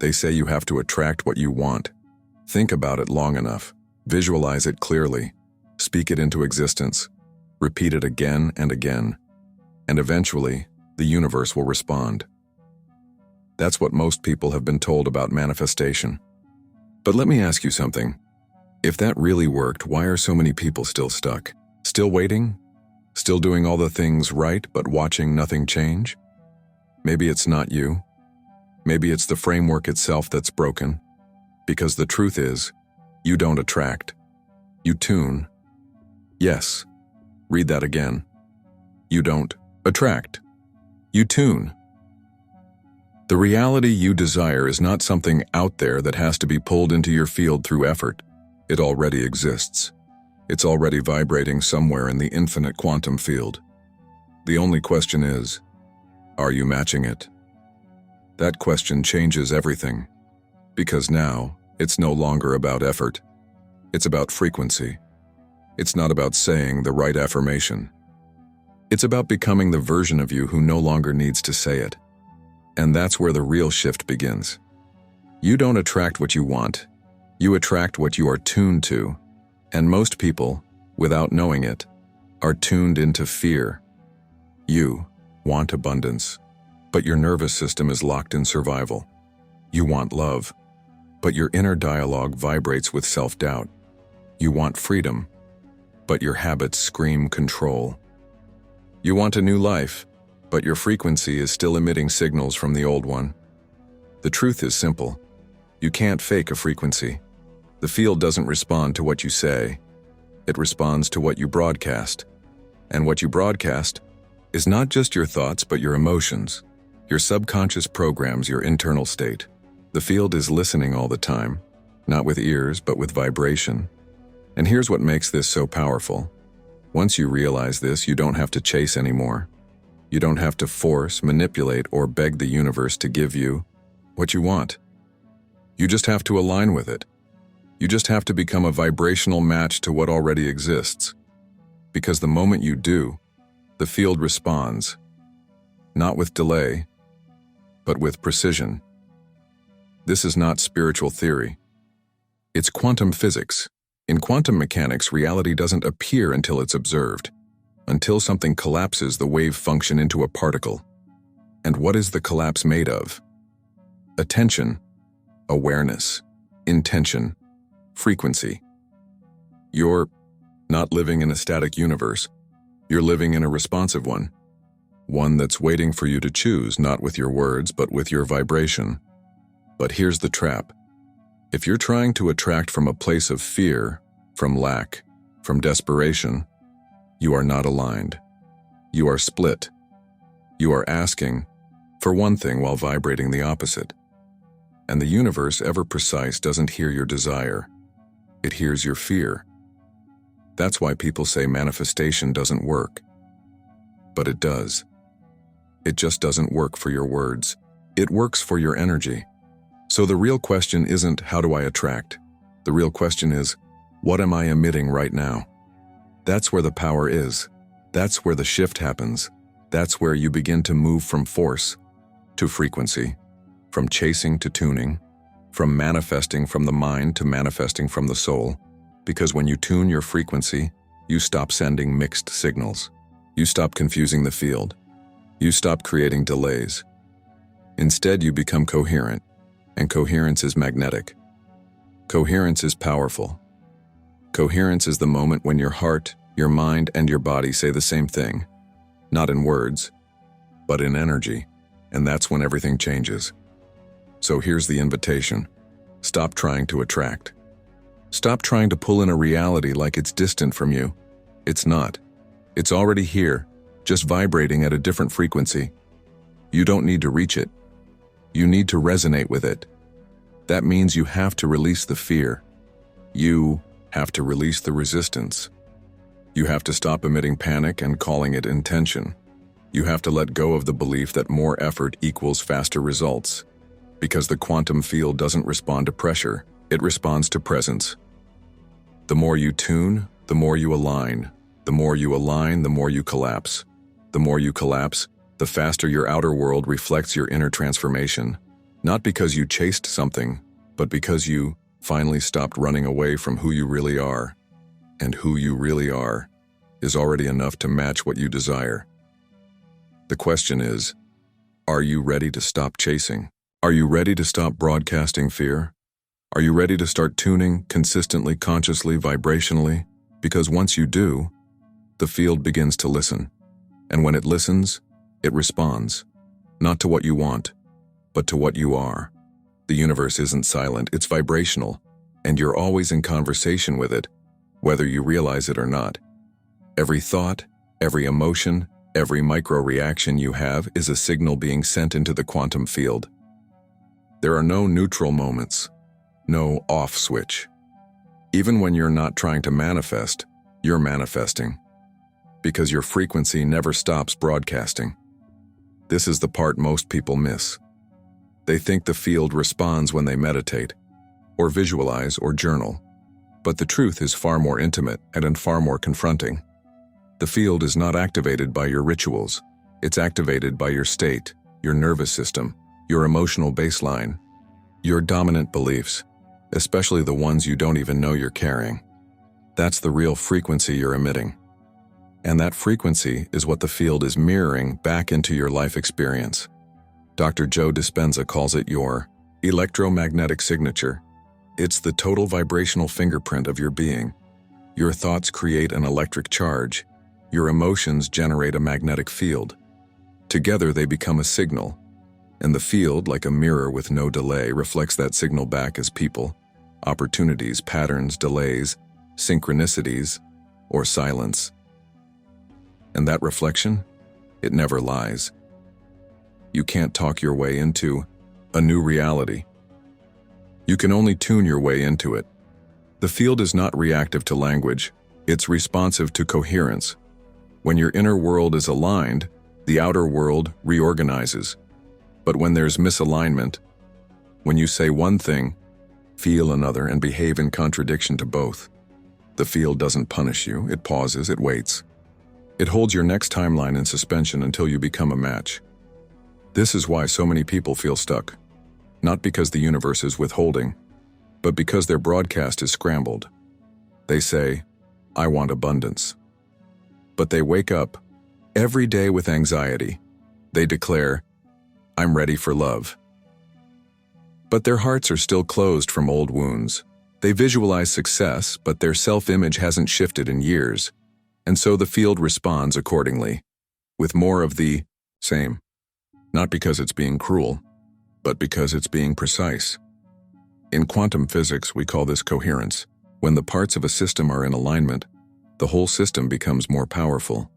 They say you have to attract what you want. Think about it long enough. Visualize it clearly. Speak it into existence. Repeat it again and again. And eventually, the universe will respond. That's what most people have been told about manifestation. But let me ask you something. If that really worked, why are so many people still stuck? Still waiting? Still doing all the things right but watching nothing change? Maybe it's not you. Maybe it's the framework itself that's broken. Because the truth is, you don't attract. You tune. Yes, read that again. You don't attract. You tune. The reality you desire is not something out there that has to be pulled into your field through effort. It already exists. It's already vibrating somewhere in the infinite quantum field. The only question is, are you matching it? That question changes everything, because now it's no longer about effort. It's about frequency. It's not about saying the right affirmation. It's about becoming the version of you who no longer needs to say it. And that's where the real shift begins. You don't attract what you want. You attract what you are tuned to. And most people, without knowing it, are tuned into fear. You want abundance, but your nervous system is locked in survival. You want love, but your inner dialogue vibrates with self-doubt. You want freedom, but your habits scream control. You want a new life, but your frequency is still emitting signals from the old one. The truth is simple. You can't fake a frequency. The field doesn't respond to what you say. It responds to what you broadcast. And what you broadcast is not just your thoughts, but your emotions. Your subconscious programs your internal state. The field is listening all the time, not with ears, but with vibration. And here's what makes this so powerful. Once you realize this, you don't have to chase anymore. You don't have to force, manipulate, or beg the universe to give you what you want. You just have to align with it. You just have to become a vibrational match to what already exists. Because the moment you do, the field responds, not with delay, but with precision. This is not spiritual theory. It's quantum physics. In quantum mechanics, reality doesn't appear until it's observed. Until something collapses the wave function into a particle. And what is the collapse made of? Attention, awareness, intention, frequency. You're not living in a static universe. You're living in a responsive one. One that's waiting for you to choose, not with your words, but with your vibration. But here's the trap. If you're trying to attract from a place of fear, from lack, from desperation, you are not aligned. You are split. You are asking for one thing while vibrating the opposite. And the universe, ever precise, doesn't hear your desire. It hears your fear. That's why people say manifestation doesn't work. But it does. It just doesn't work for your words. It works for your energy. So the real question isn't, how do I attract? The real question is, what am I emitting right now? That's where the power is. That's where the shift happens. That's where you begin to move from force to frequency, from chasing to tuning, from manifesting from the mind to manifesting from the soul. Because when you tune your frequency, you stop sending mixed signals. You stop confusing the field. You stop creating delays. Instead, you become coherent, and coherence is magnetic. Coherence is powerful. Coherence is the moment when your heart, your mind, and your body say the same thing, not in words, but in energy, and that's when everything changes. So here's the invitation. Stop trying to attract. Stop trying to pull in a reality like it's distant from you. It's not. It's already here, just vibrating at a different frequency. You don't need to reach it. You need to resonate with it. That means you have to release the fear. You have to release the resistance. You have to stop emitting panic and calling it intention. You have to let go of the belief that more effort equals faster results. Because the quantum field doesn't respond to pressure, it responds to presence. The more you tune, the more you align. The more you align, the more you collapse. The more you collapse, the faster your outer world reflects your inner transformation. Not because you chased something, but because you finally stopped running away from who you really are. And who you really are is already enough to match what you desire. The question is, are you ready to stop chasing? Are you ready to stop broadcasting fear? Are you ready to start tuning consistently, consciously, vibrationally? Because once you do, the field begins to listen. And when it listens, it responds, not to what you want, but to what you are. The universe isn't silent, it's vibrational, and you're always in conversation with it, whether you realize it or not. Every thought, every emotion, every micro-reaction you have is a signal being sent into the quantum field. There are no neutral moments, no off switch. Even when you're not trying to manifest, you're manifesting, because your frequency never stops broadcasting. This is the part most people miss. They think the field responds when they meditate, or visualize, or journal. But the truth is far more intimate and far more confronting. The field is not activated by your rituals. It's activated by your state, your nervous system, your emotional baseline, your dominant beliefs, especially the ones you don't even know you're carrying. That's the real frequency you're emitting. And that frequency is what the field is mirroring back into your life experience. Dr. Joe Dispenza calls it your electromagnetic signature. It's the total vibrational fingerprint of your being. Your thoughts create an electric charge. Your emotions generate a magnetic field. Together they become a signal, and the field, like a mirror with no delay, reflects that signal back as people, opportunities, patterns, delays, synchronicities, or silence. And that reflection, it never lies. You can't talk your way into a new reality. You can only tune your way into it. The field is not reactive to language, it's responsive to coherence. When your inner world is aligned, the outer world reorganizes. But when there's misalignment, when you say one thing, feel another, and behave in contradiction to both, the field doesn't punish you, it pauses, it waits. It holds your next timeline in suspension until you become a match. This is why so many people feel stuck. Not because the universe is withholding, but because their broadcast is scrambled. They say, I want abundance. But they wake up every day with anxiety. They declare, I'm ready for love. But their hearts are still closed from old wounds. They visualize success, but their self-image hasn't shifted in years. And so the field responds accordingly, with more of the same. Not because it's being cruel, but because it's being precise. In quantum physics, we call this coherence. When the parts of a system are in alignment, the whole system becomes more powerful.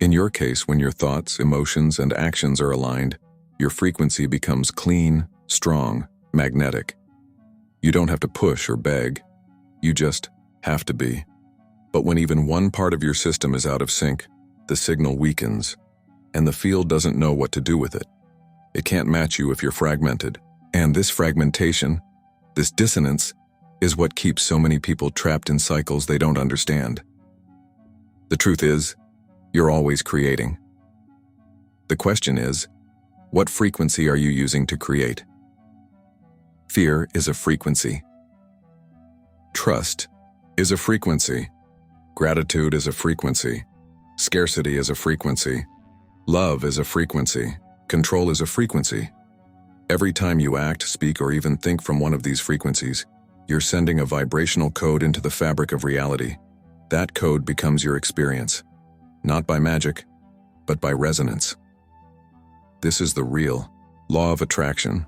In your case, when your thoughts, emotions, and actions are aligned, your frequency becomes clean, strong, magnetic. You don't have to push or beg. You just have to be. But when even one part of your system is out of sync, the signal weakens, and the field doesn't know what to do with it. It can't match you if you're fragmented. And this fragmentation, this dissonance, is what keeps so many people trapped in cycles they don't understand. The truth is, you're always creating. The question is, what frequency are you using to create? Fear is a frequency. Trust is a frequency. Gratitude is a frequency. Scarcity is a frequency. Love is a frequency. Control is a frequency. Every time you act, speak, or even think from one of these frequencies, you're sending a vibrational code into the fabric of reality. That code becomes your experience, not by magic, but by resonance. This is the real law of attraction.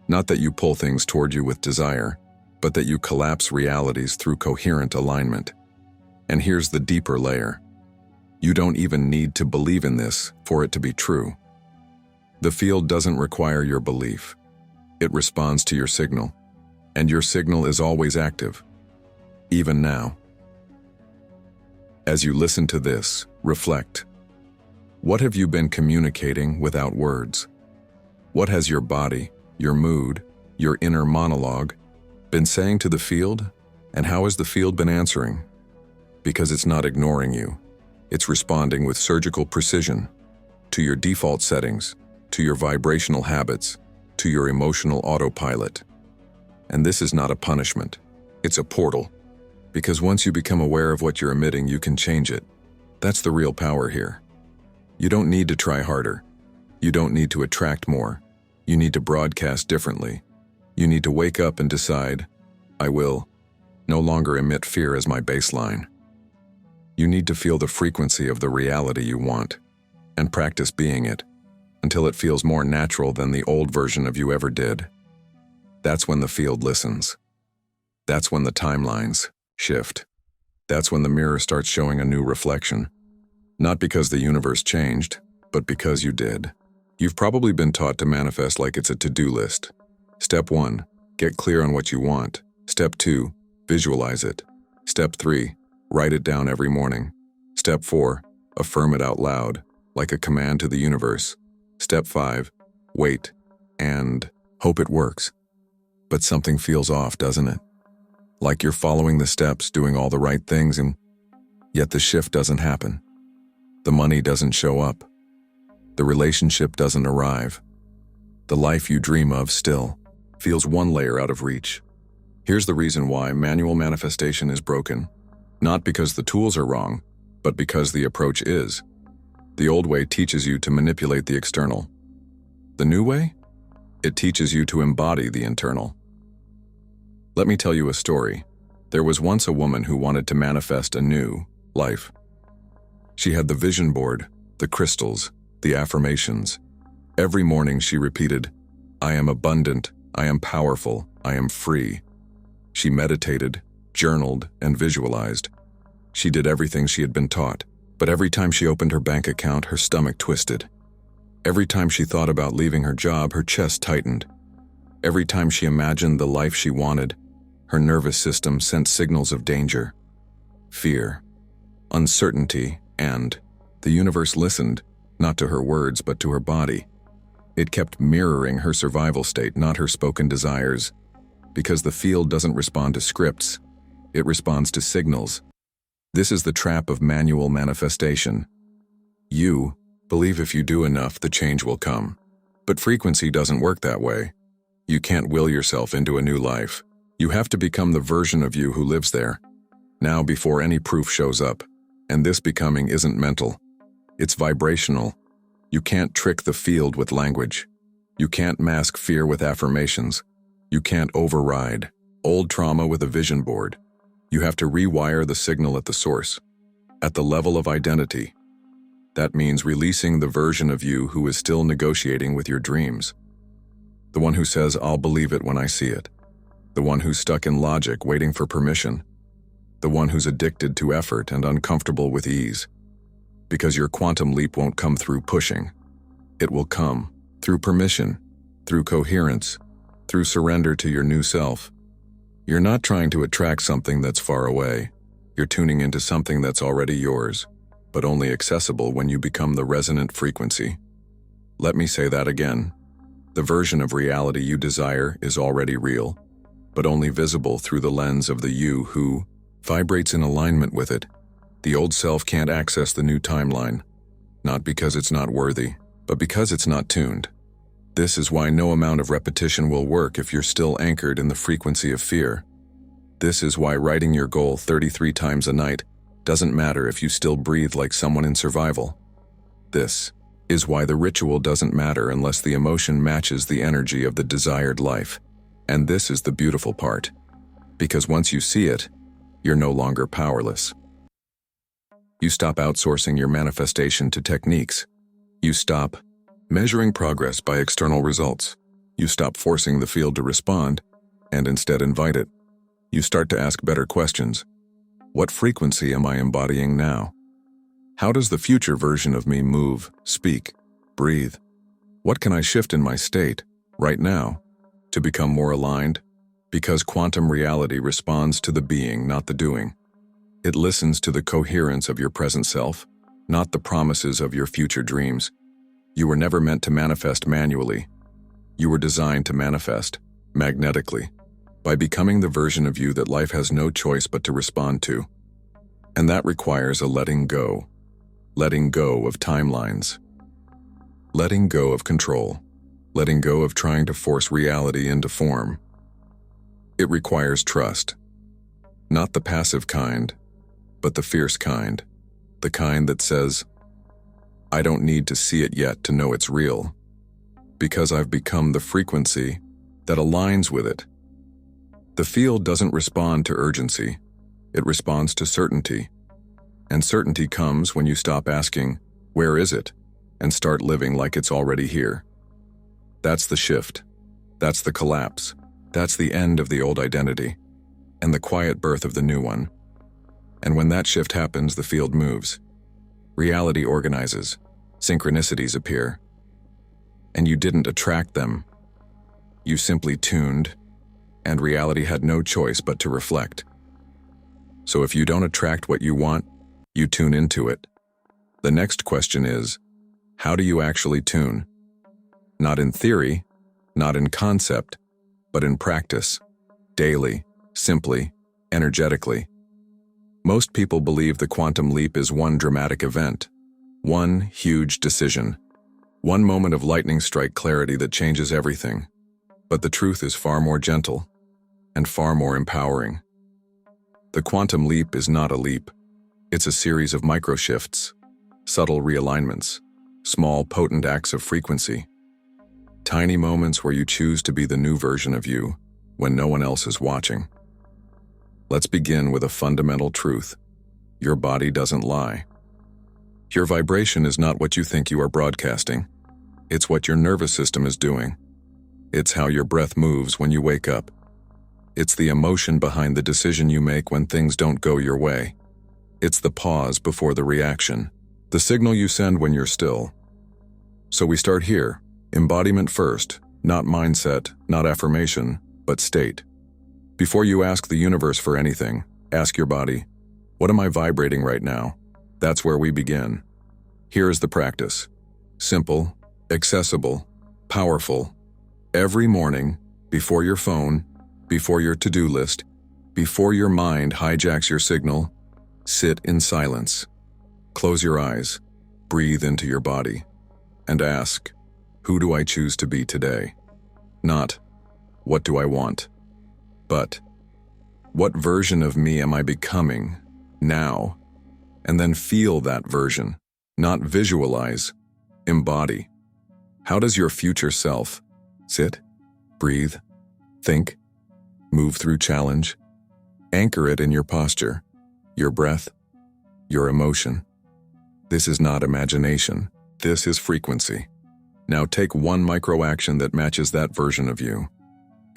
Not that you pull things toward you with desire, but that you collapse realities through coherent alignment. And here's the deeper layer. You don't even need to believe in this for it to be true. The field doesn't require your belief. It responds to your signal, and your signal is always active, even now. As you listen to this, reflect. What have you been communicating without words? What has your body, your mood, your inner monologue been saying to the field, and how has the field been answering? Because it's not ignoring you. It's responding with surgical precision to your default settings, to your vibrational habits, to your emotional autopilot. And this is not a punishment. It's a portal. Because once you become aware of what you're emitting, you can change it. That's the real power here. You don't need to try harder. You don't need to attract more. You need to broadcast differently. You need to wake up and decide, I will no longer emit fear as my baseline. You need to feel the frequency of the reality you want and practice being it until it feels more natural than the old version of you ever did. That's when the field listens. That's when the timelines shift. That's when the mirror starts showing a new reflection. Not because the universe changed, but because you did. You've probably been taught to manifest like it's a to-do list. Step 1, get clear on what you want. Step 2, visualize it. Step 3, write it down every morning. Step 4, affirm it out loud, like a command to the universe. Step 5, wait, and hope it works. But something feels off, doesn't it? Like you're following the steps, doing all the right things, and yet the shift doesn't happen. The money doesn't show up. The relationship doesn't arrive. The life you dream of still feels one layer out of reach. Here's the reason why manual manifestation is broken. Not because the tools are wrong, but because the approach is. The old way teaches you to manipulate the external. The new way? It teaches you to embody the internal. Let me tell you a story. There was once a woman who wanted to manifest a new life. She had the vision board, the crystals, the affirmations. Every morning she repeated, I am abundant, I am powerful, I am free. She meditated, journaled, and visualized. She did everything she had been taught, but every time she opened her bank account, her stomach twisted. Every time she thought about leaving her job, her chest tightened. Every time she imagined the life she wanted, her nervous system sent signals of danger, fear, uncertainty, and the universe listened, not to her words, but to her body. It kept mirroring her survival state, not her spoken desires. Because the field doesn't respond to scripts, it responds to signals. This is the trap of manual manifestation. You believe if you do enough, the change will come. But frequency doesn't work that way. You can't will yourself into a new life. You have to become the version of you who lives there, now before any proof shows up. And this becoming isn't mental. It's vibrational. You can't trick the field with language. You can't mask fear with affirmations. You can't override old trauma with a vision board. You have to rewire the signal at the source, at the level of identity. That means releasing the version of you who is still negotiating with your dreams. The one who says, I'll believe it when I see it. The one who's stuck in logic, waiting for permission. The one who's addicted to effort and uncomfortable with ease. Because your quantum leap won't come through pushing. It will come through permission, through coherence, through surrender to your new self. You're not trying to attract something that's far away. You're tuning into something that's already yours, but only accessible when you become the resonant frequency. Let me say that again. The version of reality you desire is already real, but only visible through the lens of the you who vibrates in alignment with it. The old self can't access the new timeline, not because it's not worthy, but because it's not tuned. This is why no amount of repetition will work if you're still anchored in the frequency of fear. This is why writing your goal 33 times a night doesn't matter if you still breathe like someone in survival. This is why the ritual doesn't matter unless the emotion matches the energy of the desired life. And this is the beautiful part. Because once you see it, you're no longer powerless. You stop outsourcing your manifestation to techniques. You stop measuring progress by external results. You stop forcing the field to respond, and instead invite it. You start to ask better questions. What frequency am I embodying now? How does the future version of me move, speak, breathe? What can I shift in my state, right now, to become more aligned? Because quantum reality responds to the being, not the doing. It listens to the coherence of your present self, not the promises of your future dreams. You were never meant to manifest manually. You were designed to manifest magnetically, by becoming the version of you that life has no choice but to respond to. And that requires a letting go of timelines, letting go of control, letting go of trying to force reality into form. It requires trust. Not the passive kind, but the fierce kind. The kind that says, I don't need to see it yet to know it's real, because I've become the frequency that aligns with it. The field doesn't respond to urgency, it responds to certainty. And certainty comes when you stop asking, where is it? And start living like it's already here. That's the shift. That's the collapse. That's the end of the old identity, and the quiet birth of the new one. And when that shift happens, the field moves. Reality organizes. Synchronicities appear. And you didn't attract them. You simply tuned, and reality had no choice but to reflect. So if you don't attract what you want, you tune into it. The next question is, how do you actually tune? Not in theory, not in concept, but in practice, daily, simply, energetically. Most people believe the quantum leap is one dramatic event, one huge decision, one moment of lightning strike clarity that changes everything. But the truth is far more gentle and far more empowering. The quantum leap is not a leap. It's a series of microshifts, subtle realignments, small potent acts of frequency, tiny moments where you choose to be the new version of you when no one else is watching. Let's begin with a fundamental truth. Your body doesn't lie. Your vibration is not what you think you are broadcasting. It's what your nervous system is doing. It's how your breath moves when you wake up. It's the emotion behind the decision you make when things don't go your way. It's the pause before the reaction, the signal you send when you're still. So we start here, embodiment first, not mindset, not affirmation, but state. Before you ask the universe for anything, ask your body, what am I vibrating right now? That's where we begin. Here is the practice. Simple, accessible, powerful. Every morning, before your phone, before your to-do list, before your mind hijacks your signal, sit in silence. Close your eyes, breathe into your body, and ask, who do I choose to be today? Not, what do I want? But, what version of me am I becoming now? And then feel that version, not visualize, embody. How does your future self sit, breathe, think, move through challenge? Anchor it in your posture, your breath, your emotion. This is not imagination. This is frequency. Now take one micro action that matches that version of you.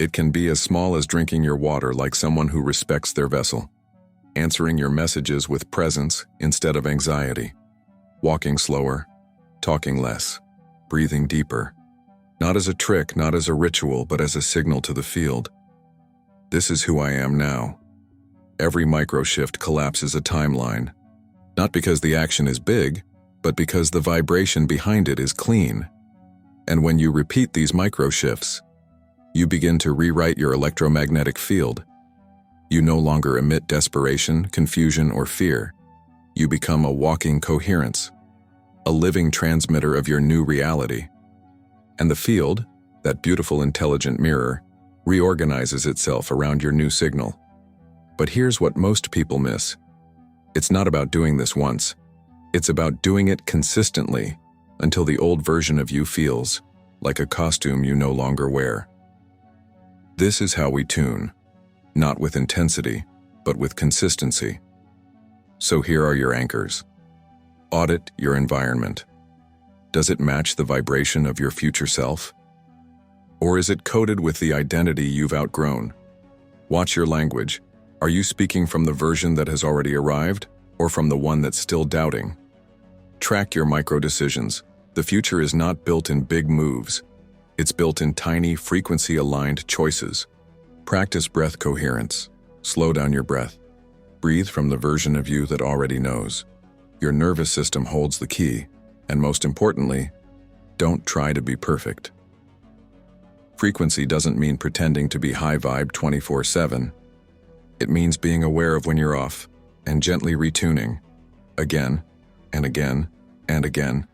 It can be as small as drinking your water like someone who respects their vessel, answering your messages with presence instead of anxiety, walking slower, talking less, breathing deeper. Not as a trick, not as a ritual, but as a signal to the field. This is who I am now. Every micro shift collapses a timeline, not because the action is big, but because the vibration behind it is clean. And when you repeat these micro shifts, you begin to rewrite your electromagnetic field. You no longer emit desperation, confusion, or fear. You become a walking coherence, a living transmitter of your new reality. And the field, that beautiful intelligent mirror, reorganizes itself around your new signal. But here's what most people miss. It's not about doing this once. It's about doing it consistently until the old version of you feels like a costume you no longer wear. This is how we tune, not with intensity, but with consistency. So here are your anchors. Audit your environment. Does it match the vibration of your future self? Or is it coded with the identity you've outgrown? Watch your language. Are you speaking from the version that has already arrived, or from the one that's still doubting? Track your micro-decisions. The future is not built in big moves. It's built in tiny, frequency-aligned choices. Practice breath coherence. Slow down your breath. Breathe from the version of you that already knows. Your nervous system holds the key, and most importantly, don't try to be perfect. Frequency doesn't mean pretending to be high vibe 24/7. It means being aware of when you're off and gently retuning, again and again and again,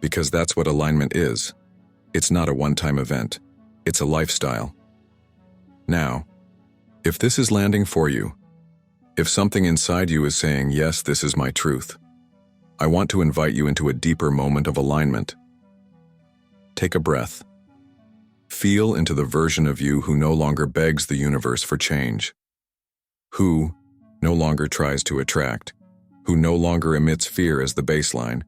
because that's what alignment is. It's not a one-time event. It's a lifestyle. Now, if this is landing for you, if something inside you is saying, yes, this is my truth, I want to invite you into a deeper moment of alignment. Take a breath. Feel into the version of you who no longer begs the universe for change, who no longer tries to attract, who no longer emits fear as the baseline,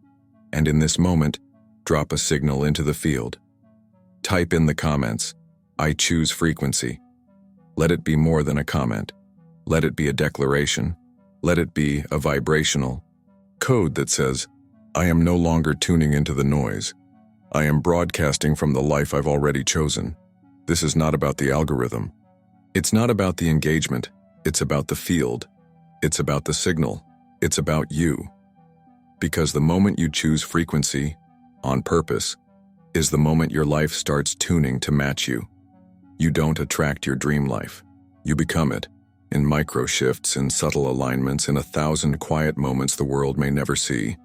and in this moment, drop a signal into the field. Type in the comments, I choose frequency. Let it be more than a comment. Let it be a declaration. Let it be a vibrational code that says, I am no longer tuning into the noise. I am broadcasting from the life I've already chosen. This is not about the algorithm. It's not about the engagement. It's about the field. It's about the signal. It's about you. Because the moment you choose frequency, on purpose, is the moment your life starts tuning to match you. You don't attract your dream life. You become it, in micro shifts, in subtle alignments, in 1,000 quiet moments the world may never see,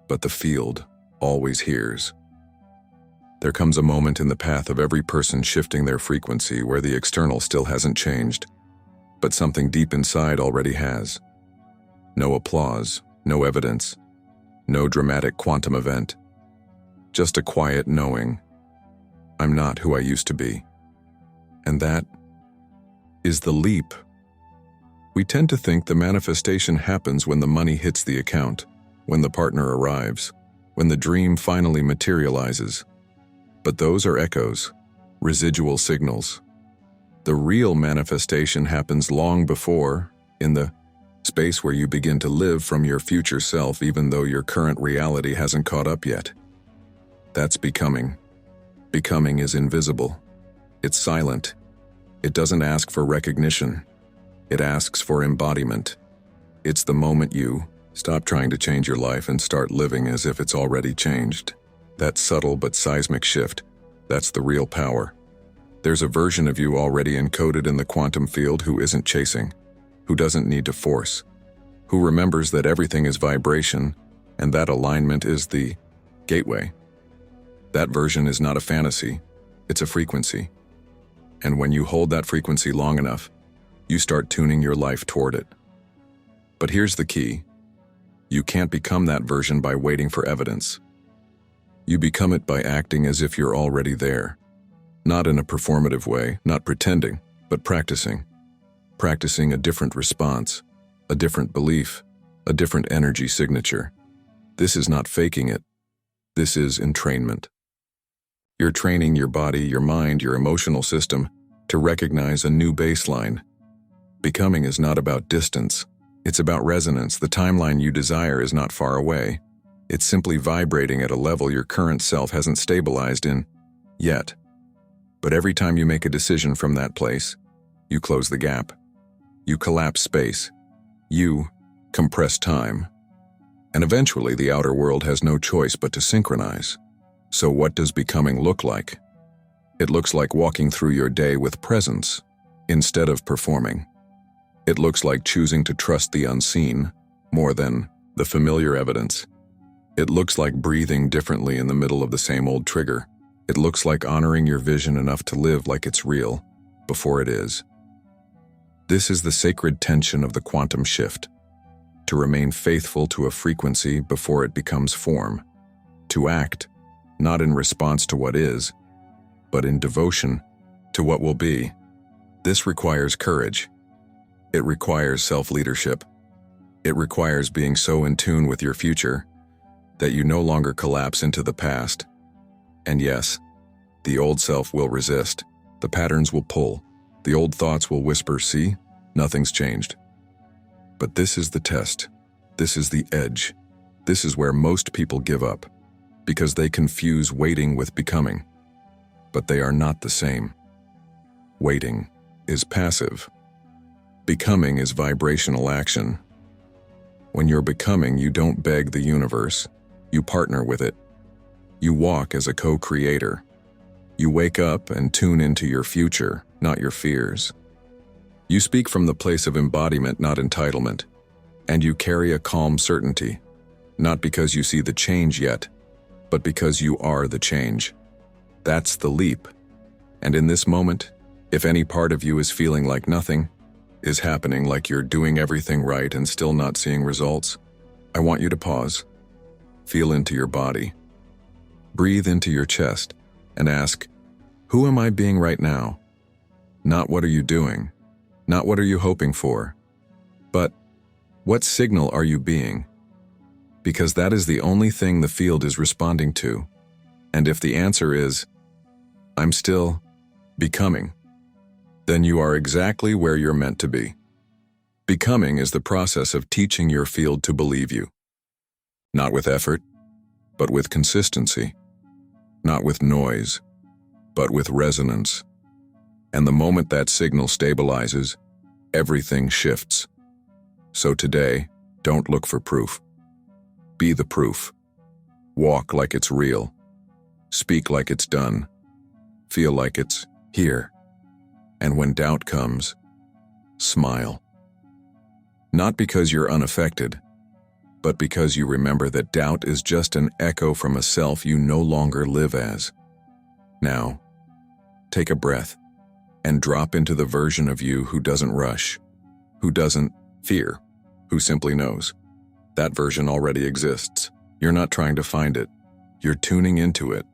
but the field always hears. There comes a moment in the path of every person shifting their frequency where the external still hasn't changed, but something deep inside already has. No applause, no evidence, no dramatic quantum event. Just a quiet knowing, I'm not who I used to be. And that is the leap. We tend to think the manifestation happens when the money hits the account, when the partner arrives, when the dream finally materializes. But those are echoes, residual signals. The real manifestation happens long before, in the space where you begin to live from your future self even though your current reality hasn't caught up yet. That's becoming. Becoming is invisible. It's silent. It doesn't ask for recognition. It asks for embodiment. It's the moment you stop trying to change your life and start living as if it's already changed. That subtle but seismic shift, that's the real power. There's a version of you already encoded in the quantum field who isn't chasing, who doesn't need to force, who remembers that everything is vibration and that alignment is the gateway. That version is not a fantasy, it's a frequency. And when you hold that frequency long enough, you start tuning your life toward it. But here's the key. You can't become that version by waiting for evidence. You become it by acting as if you're already there. Not in a performative way, not pretending, but practicing. Practicing a different response, a different belief, a different energy signature. This is not faking it. This is entrainment. You're training your body, your mind, your emotional system to recognize a new baseline. Becoming is not about distance. It's about resonance. The timeline you desire is not far away. It's simply vibrating at a level your current self hasn't stabilized in yet. But every time you make a decision from that place, you close the gap. You collapse space. You compress time. And eventually the outer world has no choice but to synchronize. So what does becoming look like? It looks like walking through your day with presence, instead of performing. It looks like choosing to trust the unseen, more than the familiar evidence. It looks like breathing differently in the middle of the same old trigger. It looks like honoring your vision enough to live like it's real, before it is. This is the sacred tension of the quantum shift. To remain faithful to a frequency before it becomes form. To act, not in response to what is, but in devotion to what will be. This requires courage. It requires self-leadership. It requires being so in tune with your future that you no longer collapse into the past. And yes, the old self will resist. The patterns will pull. The old thoughts will whisper, see, nothing's changed. But this is the test. This is the edge. This is where most people give up, because they confuse waiting with becoming. But they are not the same. Waiting is passive. Becoming is vibrational action. When you're becoming, you don't beg the universe. You partner with it. You walk as a co-creator. You wake up and tune into your future, not your fears. You speak from the place of embodiment, not entitlement. And you carry a calm certainty, not because you see the change yet, but because you are the change. That's the leap. And in this moment, if any part of you is feeling like nothing is happening, like you're doing everything right and still not seeing results, I want you to pause. Feel into your body. Breathe into your chest and ask, who am I being right now? Not what are you doing, not what are you hoping for, but what signal are you being? Because that is the only thing the field is responding to. And if the answer is, I'm still becoming, then you are exactly where you're meant to be. Becoming is the process of teaching your field to believe you. Not with effort, but with consistency. Not with noise, but with resonance. And the moment that signal stabilizes, everything shifts. So today, don't look for proof. Be the proof. Walk like it's real. Speak like it's done. Feel like it's here. And when doubt comes, smile. Not because you're unaffected, but because you remember that doubt is just an echo from a self you no longer live as. Now, take a breath and drop into the version of you who doesn't rush, who doesn't fear, who simply knows. That version already exists. You're not trying to find it. You're tuning into it.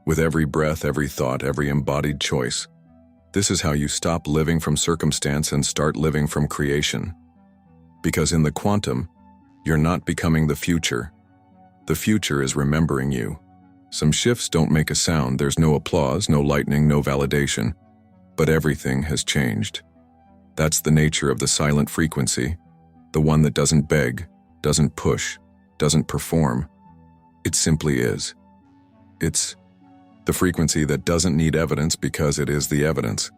With every breath, every thought, every embodied choice. This is how you stop living from circumstance and start living from creation. Because in the quantum, you're not becoming the future. The future is remembering you. Some shifts don't make a sound. There's no applause, no lightning, no validation. But everything has changed. That's the nature of the silent frequency, the one that doesn't beg, doesn't push, doesn't perform. It simply is. It's the frequency that doesn't need evidence because it is the evidence.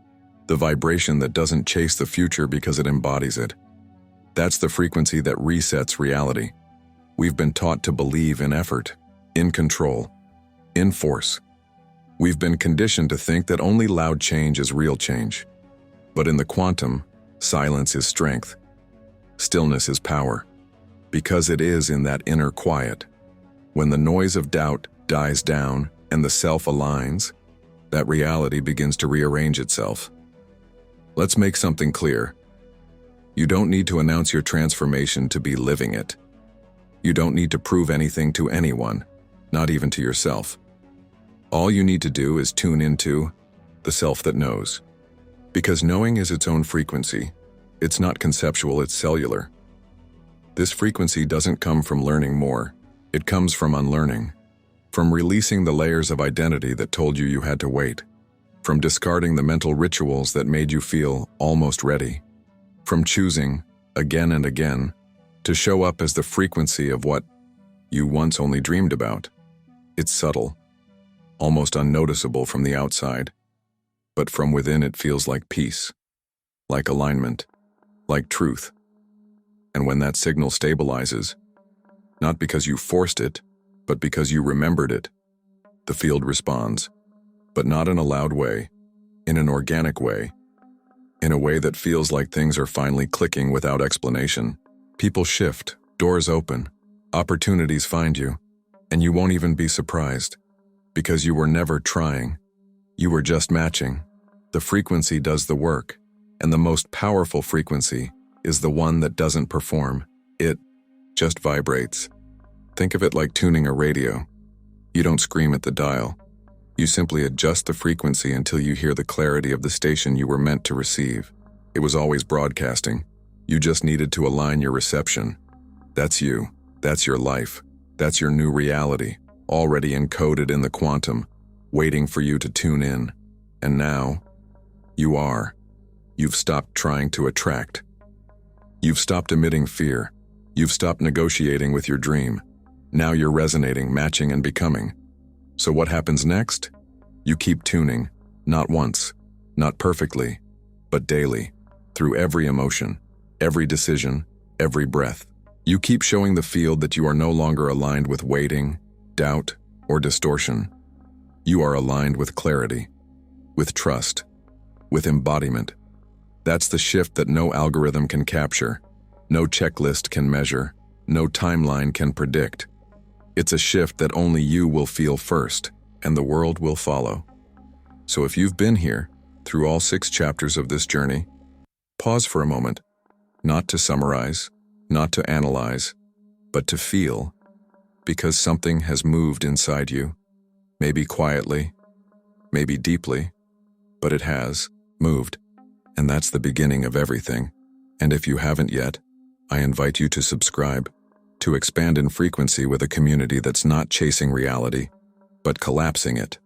The vibration that doesn't chase the future because it embodies it. That's the frequency that resets reality. We've been taught to believe in effort, in control, in force. We've been conditioned to think that only loud change is real change. But in the quantum, silence is strength. Stillness is power. Because it is in that inner quiet. When the noise of doubt dies down and the self aligns, that reality begins to rearrange itself. Let's make something clear. You don't need to announce your transformation to be living it. You don't need to prove anything to anyone, not even to yourself. All you need to do is tune into the self that knows. Because knowing is its own frequency. It's not conceptual, it's cellular. This frequency doesn't come from learning more. It comes from unlearning. From releasing the layers of identity that told you you had to wait. From discarding the mental rituals that made you feel almost ready. From choosing, again and again, to show up as the frequency of what you once only dreamed about. It's subtle, almost unnoticeable from the outside, but from within it feels like peace, like alignment, like truth. And when that signal stabilizes, not because you forced it, but because you remembered it, the field responds, but not in a loud way, in an organic way, in a way that feels like things are finally clicking without explanation. People shift, doors open, opportunities find you, and you won't even be surprised, because you were never trying. You were just matching. The frequency does the work, and the most powerful frequency is the one that doesn't perform. It just vibrates. Think of it like tuning a radio. You don't scream at the dial. You simply adjust the frequency until you hear the clarity of the station you were meant to receive. It was always broadcasting. You just needed to align your reception. That's you. That's your life. That's your new reality, already encoded in the quantum, waiting for you to tune in. And now, you are. You've stopped trying to attract. You've stopped emitting fear. You've stopped negotiating with your dream. Now you're resonating, matching, and becoming. So what happens next? You keep tuning, not once, not perfectly, but daily, through every emotion, every decision, every breath. You keep showing the field that you are no longer aligned with waiting, doubt, or distortion. You are aligned with clarity, with trust, with embodiment. That's the shift that no algorithm can capture, no checklist can measure, no timeline can predict. It's a shift that only you will feel first, and the world will follow. So if you've been here, through all 6 chapters of this journey, pause for a moment, not to summarize, not to analyze, but to feel, because something has moved inside you, maybe quietly, maybe deeply, but it has moved, and that's the beginning of everything. And if you haven't yet, I invite you to subscribe, to expand in frequency with a community that's not chasing reality, but collapsing it.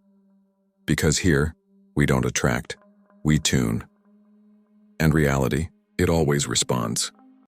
Because here, we don't attract, we tune. And reality, it always responds.